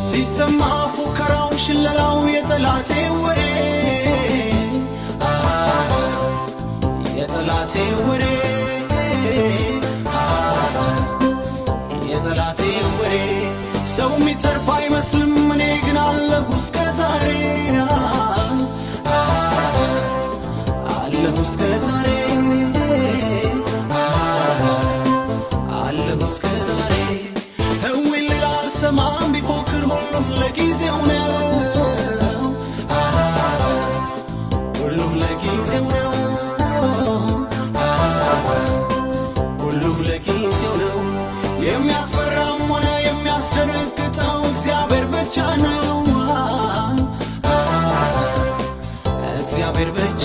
ሲሰማ ፉከራው ሽለላው የጠላቴ ወሬ የጠላቴ ወሬ የጠላቴ ወሬ ሰው ሚተርፍ አይመስልም እኔ ግን አለሁ እስከ ዛሬ አለሁ እስከ ዛሬ አለሁ እስከ ዛሬ ተውኝ አልሰማም ቢፎክር ሁሉም ለጊዜው ነው ሁሉም ለጊዜው ነው ሁሉም ለጊዜው ነው የሚያስፈራም ሆነ የሚያስደነግጠው እግዚአብሔር ብቻ ነው እግዚአብሔር ብቻ